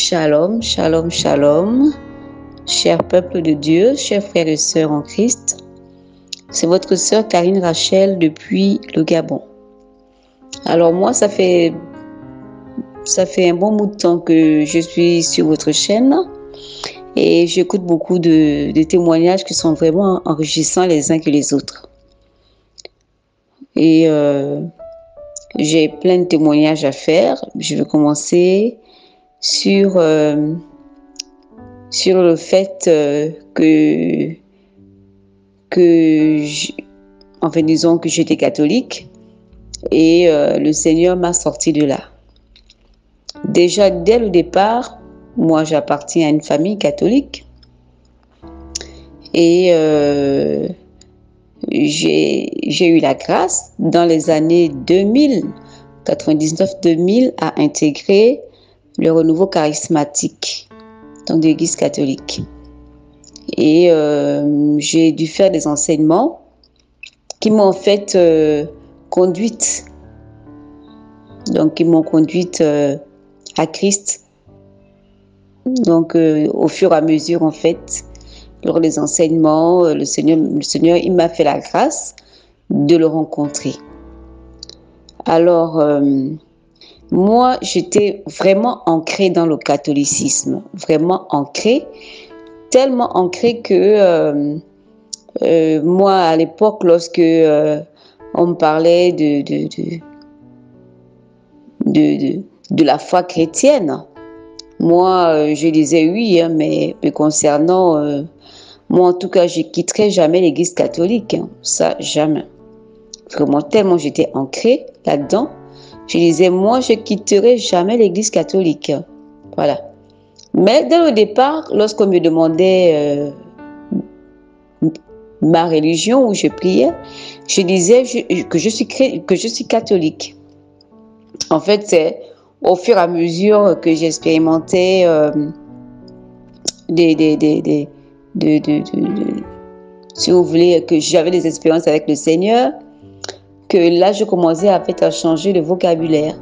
Shalom, shalom, shalom, cher peuple de Dieu, chers frères et sœurs en Christ. C'est votre sœur Karine Rachel depuis le Gabon. Alors moi, ça fait un bon bout de temps que je suis sur votre chaîne et j'écoute beaucoup de témoignages qui sont vraiment enrichissants les uns que les autres. Et j'ai plein de témoignages à faire. Je vais commencer sur le fait disons que j'étais catholique et le Seigneur m'a sorti de là. Déjà, dès le départ, moi j'appartiens à une famille catholique et j'ai eu la grâce dans les années 99-2000 à intégrer le renouveau charismatique dans l'Église catholique. Et j'ai dû faire des enseignements qui m'ont en fait conduite. Donc, ils m'ont conduite à Christ. Donc, au fur et à mesure, en fait, lors des enseignements, le Seigneur, il m'a fait la grâce de le rencontrer. Alors, moi, j'étais vraiment ancrée dans le catholicisme, vraiment ancrée, tellement ancrée que moi, à l'époque, lorsque on me parlait de la foi chrétienne, moi, je disais oui, hein, mais concernant, moi en tout cas, je ne quitterai jamais l'Église catholique, hein, ça, jamais. Vraiment, tellement j'étais ancrée là-dedans. Je disais, moi, je ne quitterai jamais l'Église catholique. Voilà. Mais dès le départ, lorsqu'on me demandait ma religion où je priais, je disais que je suis catholique. En fait, c'est au fur et à mesure que j'expérimentais si vous voulez, que j'avais des expériences avec le Seigneur, que là, je commençais à changer de vocabulaire.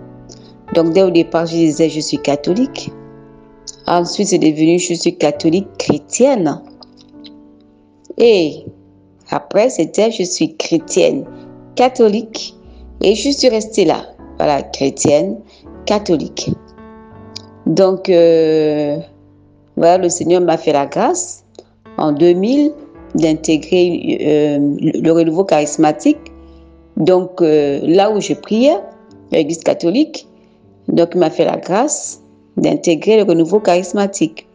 Donc, dès le départ, je disais, je suis catholique. Ensuite, c'est devenu, je suis catholique chrétienne. Et après, c'était, je suis chrétienne catholique. Et je suis restée là. Voilà, chrétienne catholique. Donc, voilà, le Seigneur m'a fait la grâce en 2000 d'intégrer le renouveau charismatique. Donc, là où je priais, l'Église catholique, donc il m'a fait la grâce d'intégrer le renouveau charismatique.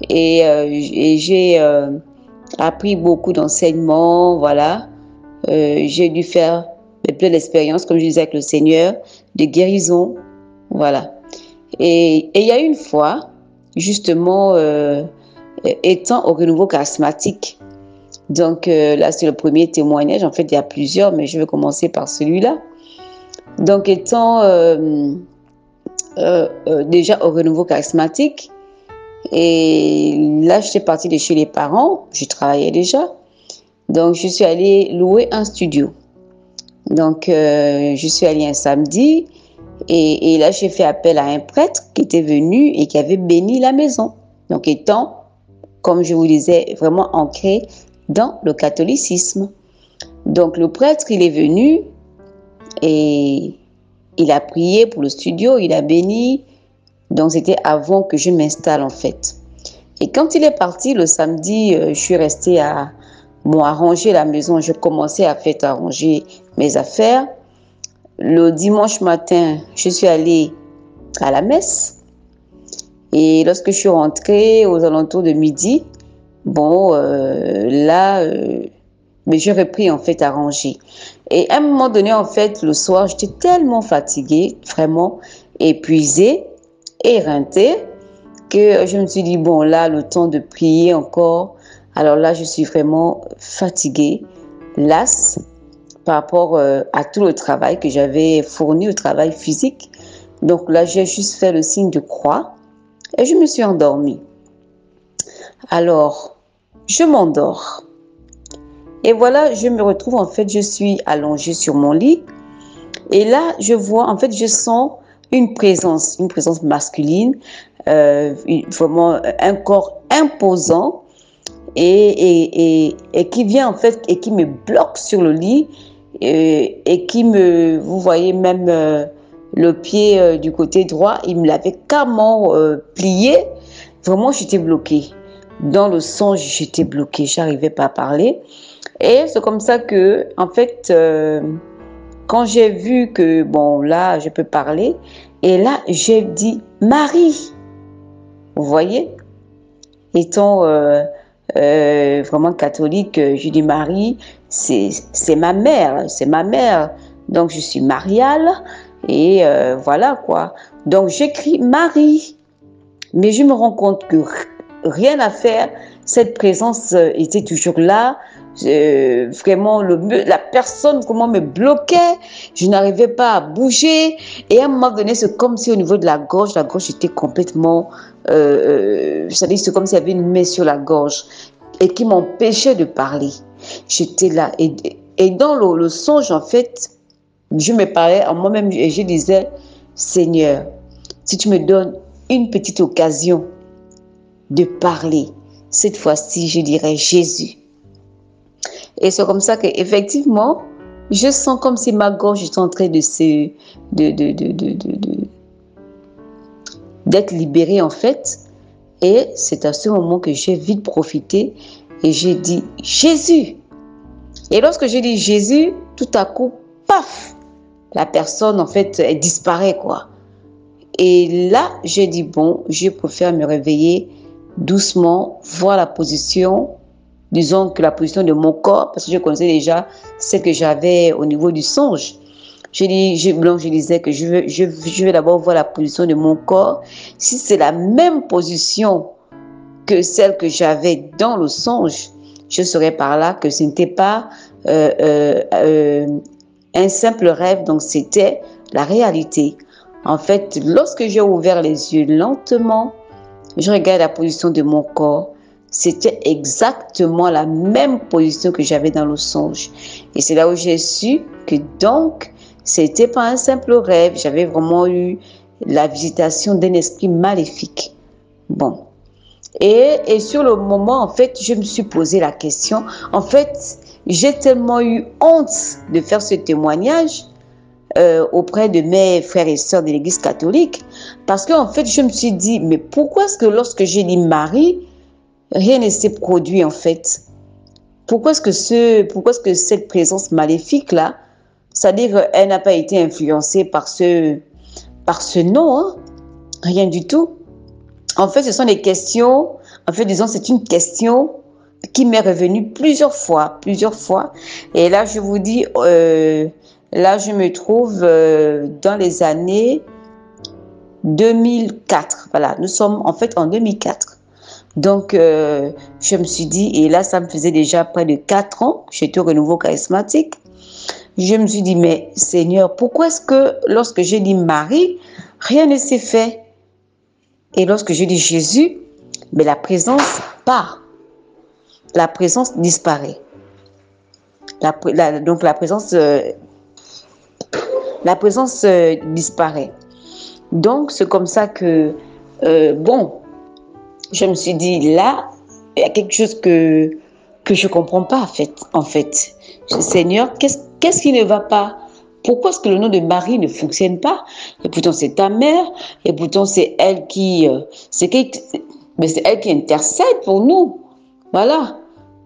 Et j'ai appris beaucoup d'enseignements, voilà. J'ai dû faire plein d'expériences, comme je disais avec le Seigneur, de guérison, voilà. Et il y a une fois, justement, étant au renouveau charismatique, donc là, c'est le premier témoignage. En fait, il y a plusieurs, mais je vais commencer par celui-là. Donc, étant déjà au renouveau charismatique, et là, j'étais partie de chez les parents, je travaillais déjà. Donc, je suis allée louer un studio. Donc, je suis allée un samedi, et là, j'ai fait appel à un prêtre qui était venu et qui avait béni la maison. Donc, étant, comme je vous disais, vraiment ancré dans le catholicisme. Donc le prêtre, il est venu et il a prié pour le studio, il a béni. Donc c'était avant que je m'installe en fait. Et quand il est parti le samedi, je suis restée à arranger la maison. Je commençais à arranger mes affaires. Le dimanche matin, je suis allée à la messe. Et lorsque je suis rentrée aux alentours de midi, mais j'ai repris en fait à ranger. Et à un moment donné, en fait, le soir, j'étais tellement fatiguée, vraiment épuisée, éreintée, que je me suis dit, bon, là, le temps de prier encore. Alors là, je suis vraiment fatiguée, lasse, par rapport à tout le travail que j'avais fourni, le travail physique. Donc là, j'ai juste fait le signe de croix et je me suis endormie. Alors, je m'endors. Et voilà, je me retrouve, en fait, je suis allongée sur mon lit. Et là, je vois, en fait, je sens une présence masculine vraiment un corps imposant et qui vient en fait et qui me bloque sur le lit et qui me, vous voyez même le pied du côté droit, il me l'avait carrément plié. Vraiment, j'étais bloquée. Dans le songe, j'étais bloquée, j'arrivais pas à parler. Et c'est comme ça que, en fait, quand j'ai vu que, bon, là, je peux parler, et là, j'ai dit Marie. Vous voyez? Étant vraiment catholique, je dis Marie, c'est ma mère, c'est ma mère. Donc, je suis mariale, et voilà quoi. Donc, j'écris Marie. Mais je me rends compte que rien à faire, cette présence était toujours là. Vraiment, la personne comment me bloquait, je n'arrivais pas à bouger. Et à un moment donné, c'est comme si au niveau de la gorge était complètement... c'est comme s'il y avait une main sur la gorge et qui m'empêchait de parler. J'étais là. Et dans le songe, en fait, je me parlais en moi-même et je disais, Seigneur, si tu me donnes une petite occasion de parler, cette fois-ci, je dirais Jésus. Et c'est comme ça qu'effectivement, je sens comme si ma gorge est en train d'être libérée en fait. Et c'est à ce moment que j'ai vite profité et j'ai dit Jésus. Et lorsque j'ai dit Jésus, tout à coup, paf, la personne en fait, elle disparaît quoi. Et là, j'ai dit, bon, je préfère me réveiller doucement, voir la position, disons que la position de mon corps, parce que je connaissais déjà ce que j'avais au niveau du songe. Je disais que je vais d'abord voir la position de mon corps. Si c'est la même position que celle que j'avais dans le songe, je saurais par là que ce n'était pas un simple rêve, donc c'était la réalité. En fait, lorsque j'ai ouvert les yeux lentement, je regarde la position de mon corps. C'était exactement la même position que j'avais dans le songe. Et c'est là où j'ai su que donc, c'était pas un simple rêve. J'avais vraiment eu la visitation d'un esprit maléfique. Bon. Et sur le moment, en fait, je me suis posé la question. En fait, j'ai tellement eu honte de faire ce témoignage auprès de mes frères et sœurs de l'Église catholique, parce qu'en fait, je me suis dit, mais pourquoi est-ce que lorsque j'ai dit Marie, rien ne s'est produit en fait? Pourquoi est-ce que cette présence maléfique-là, c'est-à-dire elle n'a pas été influencée par ce nom, hein? Rien du tout. En fait, ce sont des questions, en fait, disons, c'est une question qui m'est revenue plusieurs fois. Et là, je vous dis... là, je me trouve dans les années 2004. Voilà, nous sommes en fait en 2004. Donc, je me suis dit, et là, ça me faisait déjà près de 4 ans, j'étais au renouveau charismatique. Je me suis dit, mais Seigneur, pourquoi est-ce que lorsque j'ai dit Marie, rien ne s'est fait? Et lorsque je dis Jésus, mais la présence part. La présence disparaît. Donc, la présence disparaît. Donc, c'est comme ça que, bon, je me suis dit, là, il y a quelque chose que je ne comprends pas, en fait. Seigneur, qu'est-ce qui ne va pas? Pourquoi est-ce que le nom de Marie ne fonctionne pas? Et pourtant, c'est ta mère, et pourtant, c'est elle qui intercède pour nous. Voilà.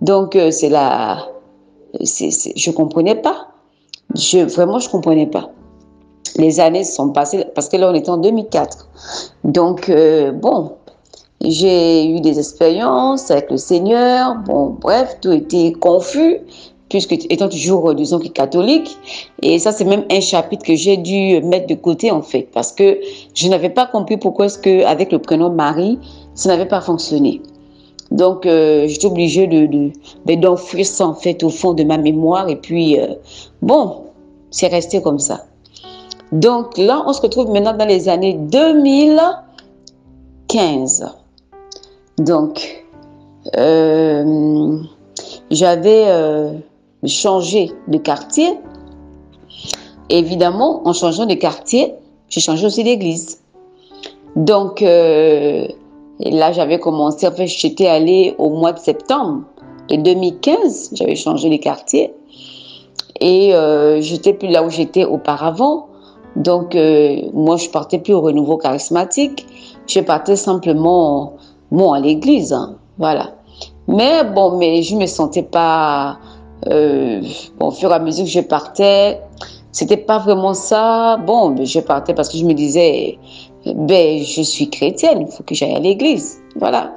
Donc, je ne comprenais pas. Vraiment, je ne comprenais pas. Les années sont passées, parce que là, on était en 2004. Donc, bon, j'ai eu des expériences avec le Seigneur. Bon, bref, tout était confus, puisque étant toujours, disons, catholique. Et ça, c'est même un chapitre que j'ai dû mettre de côté, en fait, parce que je n'avais pas compris pourquoi est-ce qu'avec le prénom Marie, ça n'avait pas fonctionné. Donc, j'étais obligée d'enfouir ça, en fait, au fond de ma mémoire. Et puis, bon, c'est resté comme ça. Donc, là, on se retrouve maintenant dans les années 2015. Donc, j'avais changé de quartier. Évidemment, en changeant de quartier, j'ai changé aussi d'église. Donc, et là, j'avais commencé, en fait, j'étais allée au mois de septembre de 2015, j'avais changé les quartiers. Et j'étais plus là où j'étais auparavant. Donc, moi, je partais plus au renouveau charismatique. Je partais simplement, bon, à l'église, hein, voilà. Mais bon, mais je me sentais pas, bon, au fur et à mesure que je partais, c'était pas vraiment ça. Bon, mais je partais parce que je me disais, ben, je suis chrétienne, il faut que j'aille à l'église, voilà.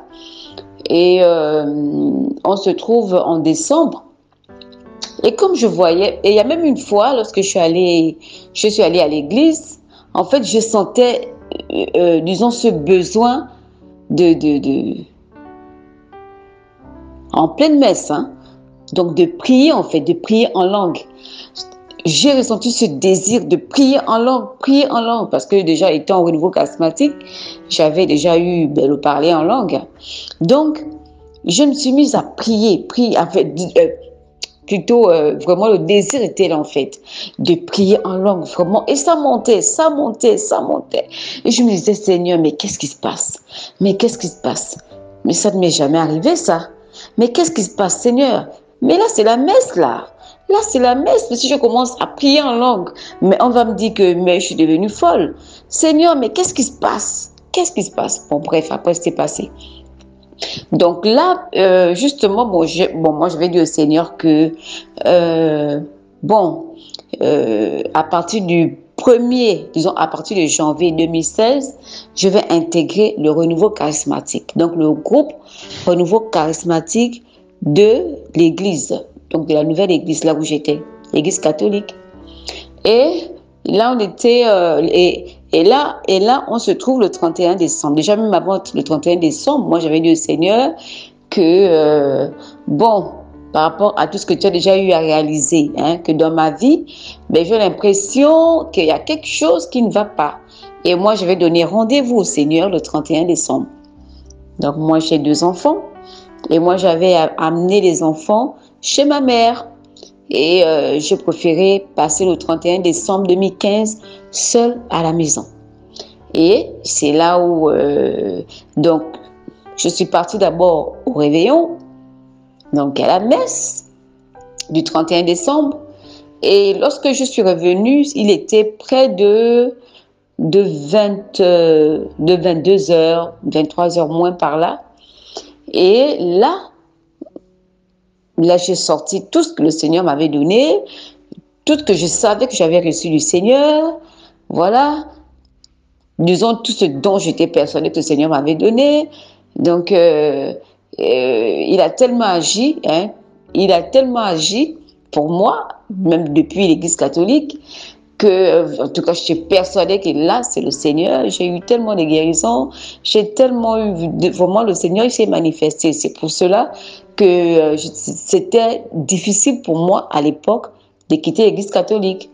Et on se trouve en décembre. Et comme je voyais, et il y a même une fois, lorsque je suis allée à l'église, en fait, je sentais, disons, ce besoin en pleine messe, hein, donc de prier, en fait, de prier en langue. J'ai ressenti ce désir de prier en langue, parce que déjà, étant au renouveau charismatique, j'avais déjà eu le parler en langue. Donc, je me suis mise à prier, en fait, plutôt, vraiment, le désir était là, en fait, de prier en langue, vraiment. Et ça montait, ça montait, ça montait. Et je me disais, Seigneur, mais qu'est-ce qui se passe? Mais qu'est-ce qui se passe? Mais ça ne m'est jamais arrivé, ça. Mais qu'est-ce qui se passe, Seigneur? Mais là, c'est la messe, là. Là, c'est la messe. Mais si je commence à prier en langue, mais on va me dire que mais je suis devenue folle. Seigneur, mais qu'est-ce qui se passe? Qu'est-ce qui se passe? Bon, bref, après, c'est passé. Donc là, justement, bon, moi, je vais dire au Seigneur que, bon, à partir du 1er, disons, à partir de janvier 2016, je vais intégrer le renouveau charismatique. Donc, le groupe renouveau charismatique de l'église, donc de la nouvelle église, là où j'étais, l'église catholique. Et là, on était, et là, on se trouve le 31 décembre. Déjà, même avant le 31 décembre, moi, j'avais dit au Seigneur que, bon, par rapport à tout ce que tu as déjà eu à réaliser, hein, que dans ma vie, ben, j'ai l'impression qu'il y a quelque chose qui ne va pas. Et moi, je vais donner rendez-vous au Seigneur le 31 décembre. Donc, moi, j'ai 2 enfants. Et moi, j'avais amené les enfants chez ma mère. Et je préférais passer le 31 décembre 2015 seule à la maison. Et c'est là où, donc, je suis partie d'abord au réveillon, donc à la messe du 31 décembre. Et lorsque je suis revenue, il était près de 22 heures, 23 heures moins par là. Et là, j'ai sorti tout ce que le Seigneur m'avait donné, tout ce que je savais que j'avais reçu du Seigneur, voilà, disons tout ce dont j'étais persuadée que le Seigneur m'avait donné. Donc, il a tellement agi, hein, il a tellement agi pour moi, même depuis l'Église catholique, que, en tout cas, je suis persuadée que là, c'est le Seigneur. J'ai eu tellement de guérisons, j'ai tellement eu, vraiment, le Seigneur, il s'est manifesté. C'est pour cela que c'était difficile pour moi, à l'époque, de quitter l'Église catholique.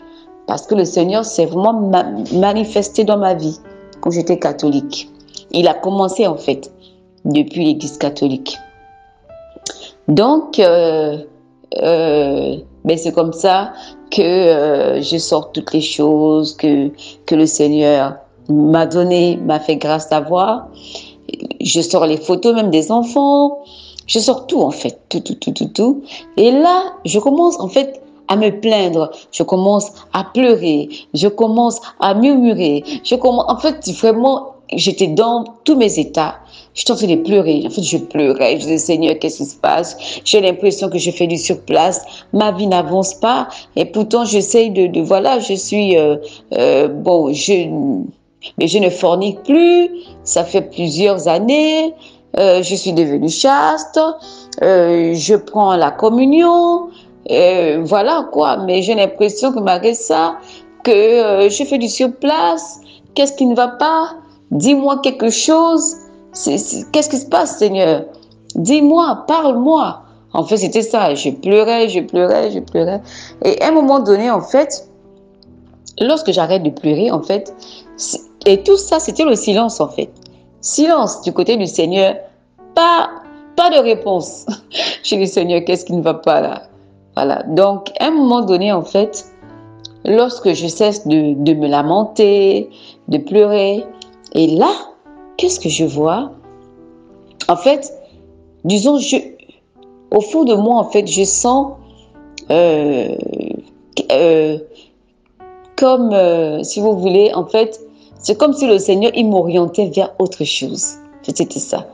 Parce que le Seigneur s'est vraiment manifesté dans ma vie quand j'étais catholique. Il a commencé, en fait, depuis l'Église catholique. Donc, ben c'est comme ça que je sors toutes les choses que le Seigneur m'a donné, m'a fait grâce d'avoir. Je sors les photos même des enfants. Je sors tout, en fait. Tout. Et là, je commence, en fait, à me plaindre. Je commence à pleurer. Je commence à murmurer. En fait, vraiment, j'étais dans tous mes états. J'étais en train de pleurer. En fait, je pleurais. Je disais, Seigneur, qu'est-ce qui se passe? J'ai l'impression que je fais du surplace. Ma vie n'avance pas. Et pourtant, j'essaye voilà, je suis, bon, mais je ne fornique plus. Ça fait plusieurs années. Je suis devenue chaste. Je prends la communion. Voilà quoi. Mais j'ai l'impression que malgré ça, que je fais du surplace. Qu'est-ce qui ne va pas? Dis-moi quelque chose. Qu'est-ce qui se passe, Seigneur? Dis-moi, parle-moi. En fait, c'était ça. Je pleurais. Et à un moment donné, en fait, lorsque j'arrête de pleurer, en fait, et tout ça, c'était le silence, en fait. Silence du côté du Seigneur. Pas de réponse. J'ai dit, Seigneur, qu'est-ce qui ne va pas là? Voilà. Donc, à un moment donné, en fait, lorsque je cesse de me lamenter, de pleurer, et là, qu'est-ce que je vois? En fait, disons, au fond de moi, en fait, je sens euh, euh, comme, si vous voulez, en fait, c'est comme si le Seigneur, il m'orientait vers autre chose. C'était ça.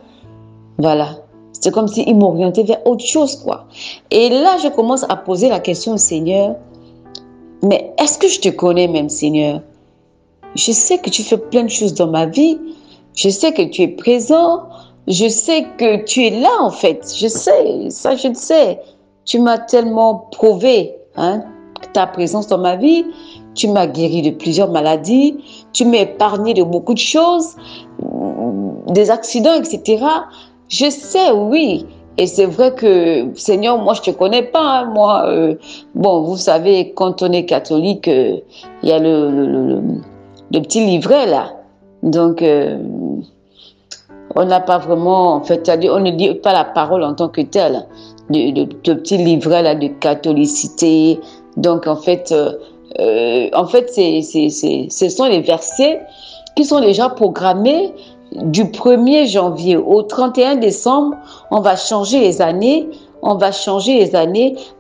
Voilà. C'est comme s'il m'orientait vers autre chose, quoi. Et là, je commence à poser la question au Seigneur, mais est-ce que je te connais même, Seigneur? Je sais que tu fais plein de choses dans ma vie. Je sais que tu es présent. Je sais que tu es là, en fait. Je sais, ça, je le sais. Tu m'as tellement prouvé, hein, ta présence dans ma vie. Tu m'as guéri de plusieurs maladies. Tu m'as épargné de beaucoup de choses, des accidents, etc. Je sais, oui. Et c'est vrai que, Seigneur, moi, je te connais pas, hein. Moi, bon, vous savez, quand on est catholique, il y a le petit livret, là. Donc, on n'a pas vraiment, en fait, on ne dit pas la parole en tant que telle. Le petit livret, là, de catholicité. Donc, en fait, ce sont les versets qui sont déjà programmés du 1er janvier au 31 décembre. On va changer les années,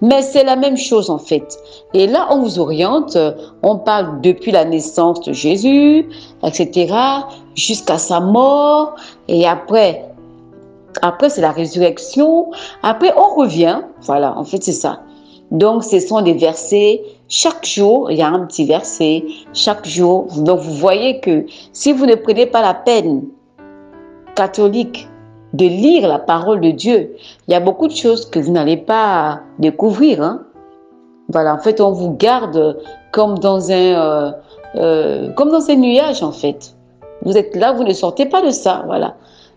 mais c'est la même chose en fait. Et là, on vous oriente, on parle depuis la naissance de Jésus, etc., jusqu'à sa mort, et après c'est la résurrection, après on revient, voilà, en fait c'est ça. Donc ce sont des versets, chaque jour il y a un petit verset, chaque jour. Donc vous voyez que si vous ne prenez pas la peine, catholique, de lire la parole de Dieu, il y a beaucoup de choses que vous n'allez pas découvrir, hein. Voilà, en fait on vous garde comme dans un nuage en fait. Vous êtes là, vous ne sortez pas de ça, voilà.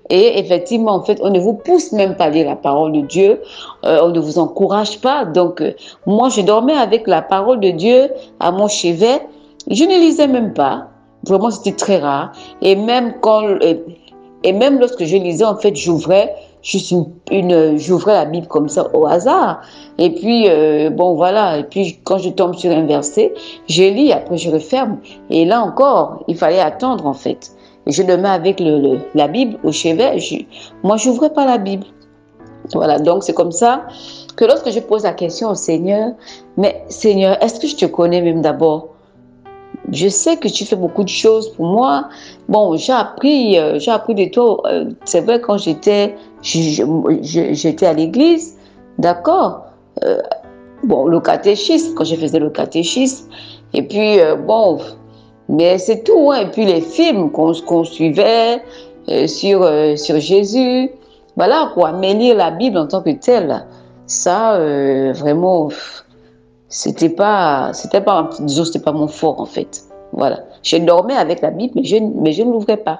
Et effectivement, en fait, on ne vous pousse même pas à lire la parole de Dieu, on ne vous encourage pas. Donc, moi, je dormais avec la parole de Dieu à mon chevet. Je ne lisais même pas. Vraiment, c'était très rare. Et même lorsque je lisais, en fait, j'ouvrais la Bible comme ça au hasard. Et puis, bon, voilà. Et puis, quand je tombe sur un verset, je lis, après je referme. Et là encore, il fallait attendre, en fait. Je le mets avec la Bible au chevet. Moi, je n'ouvrais pas la Bible. Voilà, donc c'est comme ça que lorsque je pose la question au Seigneur, mais Seigneur, est-ce que je te connais même d'abord? Je sais que tu fais beaucoup de choses pour moi. Bon, j'ai appris de toi. C'est vrai, quand j'étais à l'église, d'accord. Bon, le catéchisme, quand je faisais le catéchisme. Et puis, bon... Mais c'est tout, hein. Et puis les films qu'on suivait sur Jésus, voilà quoi. Mais lire la Bible en tant que telle, ça, vraiment, disons, c'était pas mon fort en fait. Voilà. Je dormais avec la Bible, mais je ne l'ouvrais pas.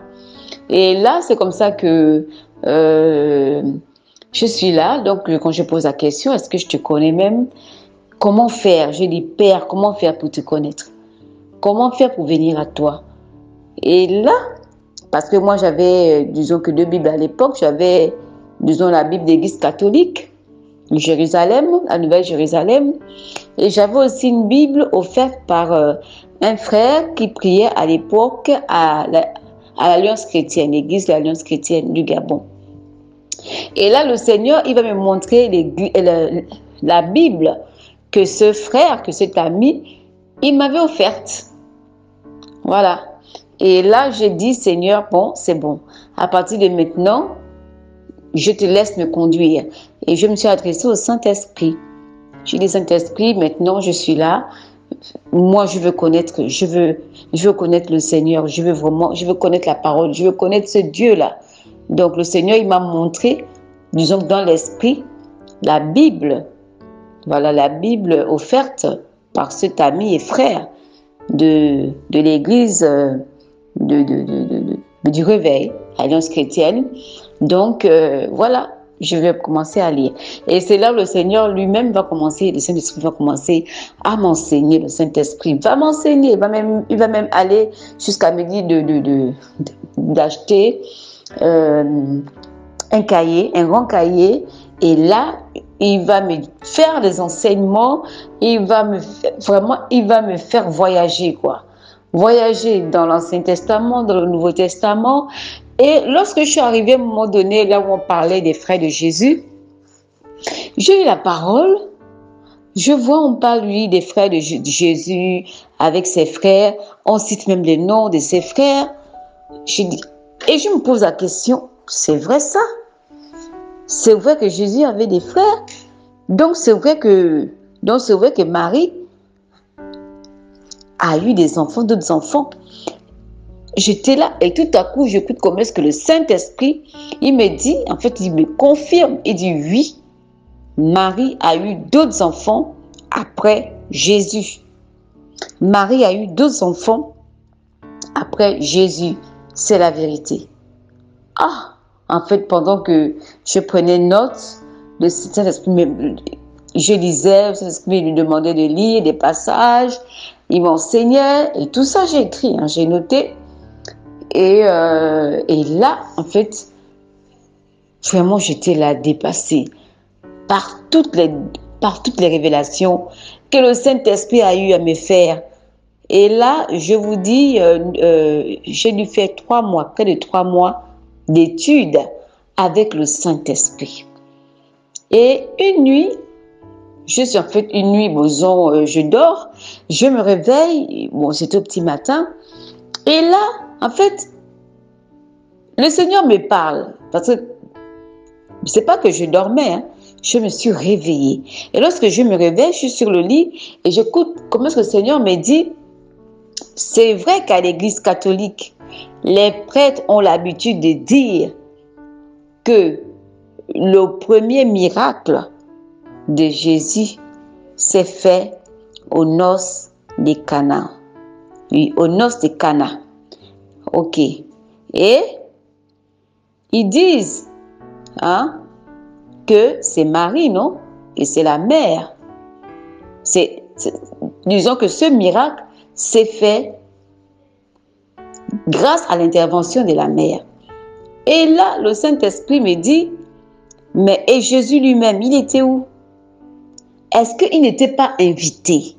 Et là, c'est comme ça que je suis là. Donc, quand je pose la question, est-ce que je te connais même? Comment faire? Je dis, Père, comment faire pour te connaître? Comment faire pour venir à toi? Et là, parce que moi j'avais, disons que 2 Bibles à l'époque, j'avais, disons, la Bible d'Église catholique, Jérusalem, la Nouvelle Jérusalem, et j'avais aussi une Bible offerte par un frère qui priait à l'époque à l'Alliance chrétienne, l'Église de l'Alliance chrétienne du Gabon. Et là, le Seigneur, il va me montrer la Bible que ce frère, que cet ami, il m'avait offerte. Voilà. Et là, j'ai dit, Seigneur, bon, c'est bon. À partir de maintenant, je te laisse me conduire. Et je me suis adressée au Saint-Esprit. J'ai dit, Saint-Esprit, maintenant, je suis là. Moi, je veux connaître le Seigneur. Je veux connaître la parole. Je veux connaître ce Dieu-là. Donc, le Seigneur, il m'a montré, disons que dans l'esprit, la Bible. Voilà, la Bible offerte par cet ami et frère de l'église du Réveil, Alliance chrétienne. Donc, voilà, je vais commencer à lire. Et c'est là où le Seigneur lui-même va commencer, le Saint-Esprit va commencer à m'enseigner. Le Saint-Esprit va m'enseigner. Il va même aller jusqu'à me dire d'acheter un cahier, un grand cahier. Et là, il va me faire des enseignements, il va me faire voyager, quoi. Voyager dans l'Ancien Testament, dans le Nouveau Testament, Et lorsque je suis arrivée à un moment donné, là où on parlait des frères de Jésus, j'ai eu la parole. Je vois, on parle, lui, des frères de Jésus avec ses frères. On cite même les noms de ses frères. Et je me pose la question, c'est vrai ça? C'est vrai que Jésus avait des frères? Donc c'est vrai que Marie a eu des enfants, d'autres enfants. J'étais là et tout à coup, j'écoute comment est-ce que le Saint-Esprit, il me dit, en fait, il me confirme, il dit oui, Marie a eu d'autres enfants après Jésus. Marie a eu d'autres enfants après Jésus. C'est la vérité. Ah, en fait, pendant que je prenais note, le Saint-Esprit, je lisais, le Saint-Esprit lui demandait de lire des passages, il m'enseignait, et tout ça j'ai écrit, hein, j'ai noté. Et là, en fait, vraiment, j'étais là dépassée par toutes les révélations que le Saint-Esprit a eu à me faire. Et là, je vous dis, j'ai dû faire 3 mois, près de 3 mois d'études avec le Saint-Esprit. Et une nuit, je dors, je me réveille, bon, c'était au petit matin, et là, en fait, le Seigneur me parle, parce que c'est pas que je dormais, hein, je me suis réveillée. Et lorsque je me réveille, je suis sur le lit et j'écoute comment est-ce que le Seigneur me dit, c'est vrai qu'à l'Église catholique, les prêtres ont l'habitude de dire que le premier miracle de Jésus s'est fait aux noces de Cana. Oui, aux noces de Cana. Ok. Et ils disent hein, que c'est Marie, non? Et c'est la mère. Disons que ce miracle s'est fait grâce à l'intervention de la mère. Et là, le Saint-Esprit me dit, mais et Jésus lui-même, il était où? Est-ce qu'il n'était pas invité?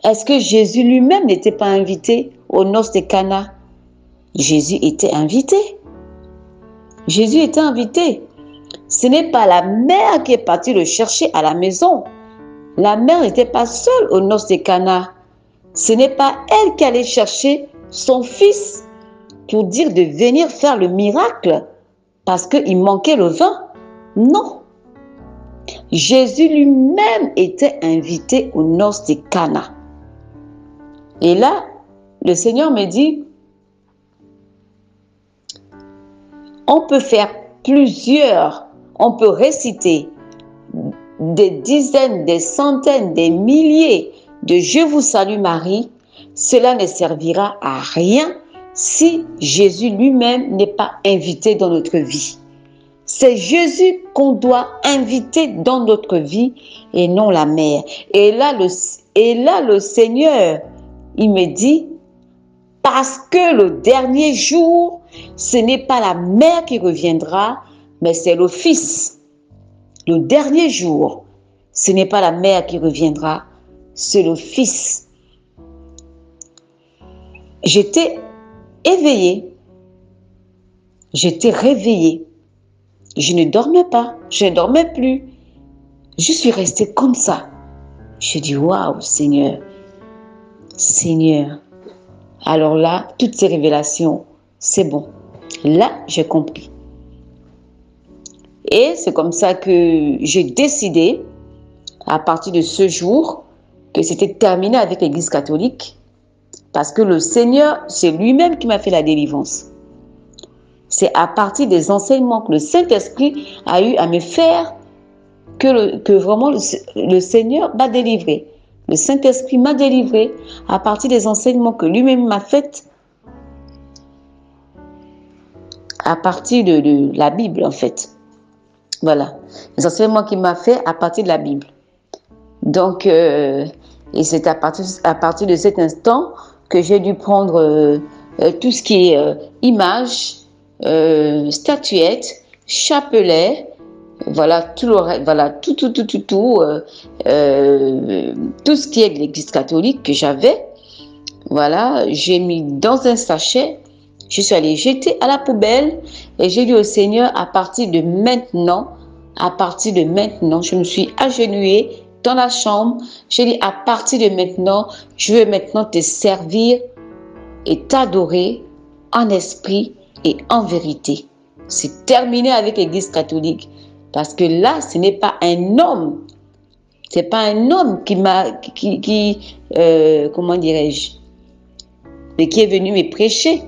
Est-ce que Jésus lui-même n'était pas invité aux noces de Cana? Jésus était invité. Jésus était invité. Ce n'est pas la mère qui est partie le chercher à la maison. La mère n'était pas seule aux noces de Cana. Ce n'est pas elle qui allait chercher son fils pour dire de venir faire le miracle parce qu'il manquait le vin. Non. Jésus lui-même était invité aux noces de Cana. Et là, le Seigneur me dit, on peut faire on peut réciter des dizaines, des centaines, des milliers de Je vous salue Marie, cela ne servira à rien si Jésus lui-même n'est pas invité dans notre vie. C'est Jésus qu'on doit inviter dans notre vie et non la mère. Et là, le Seigneur, il me dit, parce que le dernier jour, ce n'est pas la mère qui reviendra, mais c'est le fils. Le dernier jour, ce n'est pas la mère qui reviendra, c'est le fils. J'étais éveillée. J'étais réveillée. Je ne dormais pas. Je ne dormais plus. Je suis restée comme ça. Je dis, waouh, Seigneur. Seigneur. Alors là, toutes ces révélations, c'est bon. Là, j'ai compris. Et c'est comme ça que j'ai décidé, à partir de ce jour, que c'était terminé avec l'Église catholique, parce que le Seigneur, c'est lui-même qui m'a fait la délivrance. C'est à partir des enseignements que le Saint-Esprit a eu à me faire que vraiment le Seigneur m'a délivré. Le Saint-Esprit m'a délivré à partir des enseignements que lui-même m'a fait, à partir de la Bible en fait. Voilà, les enseignements qu'il m'a fait à partir de la Bible. Donc, et c'est à partir de cet instant que j'ai dû prendre tout ce qui est images, statuettes, chapelets, voilà tout ce qui est de l'Église catholique que j'avais. Voilà, j'ai mis dans un sachet Je suis allée jeter à la poubelle et j'ai dit au Seigneur, à partir de maintenant, je me suis agenouillée dans la chambre. J'ai dit, à partir de maintenant, je veux maintenant te servir et t'adorer en esprit et en vérité. C'est terminé avec l'Église catholique. Parce que là, ce n'est pas un homme. C'est pas un homme comment dirais-je, mais qui est venu me prêcher,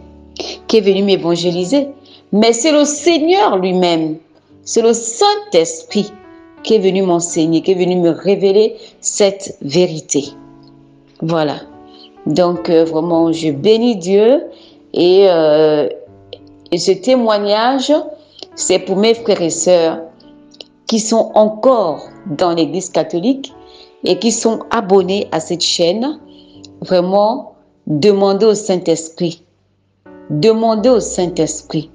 qui est venu m'évangéliser. Mais c'est le Seigneur lui-même. C'est le Saint-Esprit qui est venu m'enseigner, qui est venu me révéler cette vérité. Voilà. Donc, vraiment, je bénis Dieu. Et ce témoignage, c'est pour mes frères et sœurs qui sont encore dans l'Église catholique et qui sont abonnés à cette chaîne. Vraiment, demandez au Saint-Esprit. Demandez au Saint-Esprit.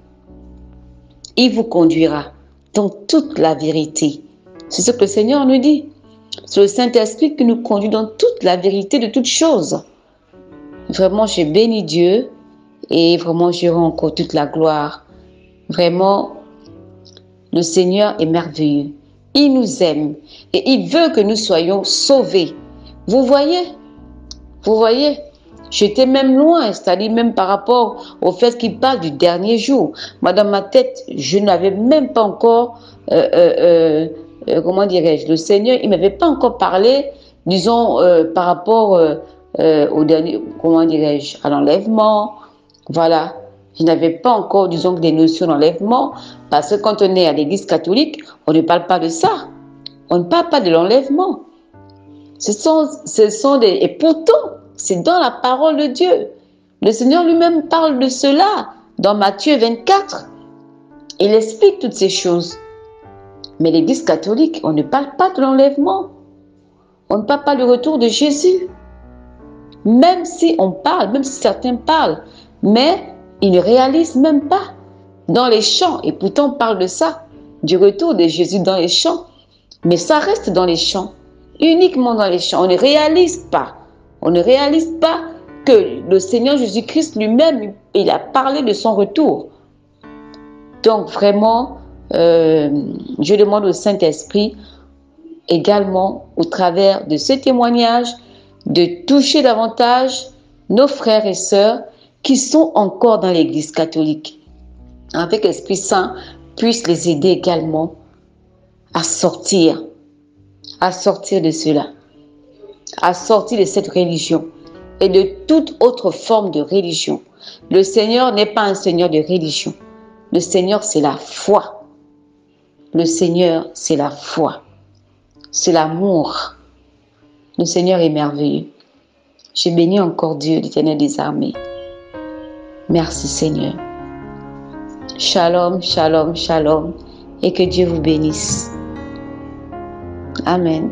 Il vous conduira dans toute la vérité. C'est ce que le Seigneur nous dit. C'est le Saint-Esprit qui nous conduit dans toute la vérité de toutes choses. Vraiment, je bénis Dieu et vraiment, je rends encore toute la gloire. Vraiment, le Seigneur est merveilleux. Il nous aime et il veut que nous soyons sauvés. Vous voyez, j'étais même loin, c'est-à-dire même par rapport au fait qu'il parle du dernier jour. Moi, dans ma tête, je n'avais même pas encore, comment dirais-je, le Seigneur, il ne m'avait pas encore parlé, disons, par rapport au dernier, comment dirais-je, à l'enlèvement. Voilà. Je n'avais pas encore, disons, des notions d'enlèvement, parce que quand on est à l'Église catholique, on ne parle pas de ça. On ne parle pas de l'enlèvement. Ce sont des... Et pourtant, c'est dans la parole de Dieu. Le Seigneur lui-même parle de cela dans Matthieu 24. Il explique toutes ces choses. Mais l'Église catholique, on ne parle pas de l'enlèvement. On ne parle pas du retour de Jésus. Même si on parle, même si certains parlent, mais ils ne réalisent même pas dans les chants. Et pourtant, on parle de ça, du retour de Jésus dans les chants. Mais ça reste dans les chants, uniquement dans les chants. On ne réalise pas. On ne réalise pas que le Seigneur Jésus-Christ lui-même, il a parlé de son retour. Donc vraiment, je demande au Saint-Esprit également, au travers de ce témoignage, de toucher davantage nos frères et sœurs qui sont encore dans l'Église catholique, avec que l'Esprit Saint puisse les aider également à sortir de cela, à sortir de cette religion et de toute autre forme de religion. Le Seigneur n'est pas un Seigneur de religion. Le Seigneur, c'est la foi. Le Seigneur, c'est la foi. C'est l'amour. Le Seigneur est merveilleux. Je bénis encore Dieu, l'Éternel des armées. Merci Seigneur. Shalom, shalom, shalom. Et que Dieu vous bénisse. Amen.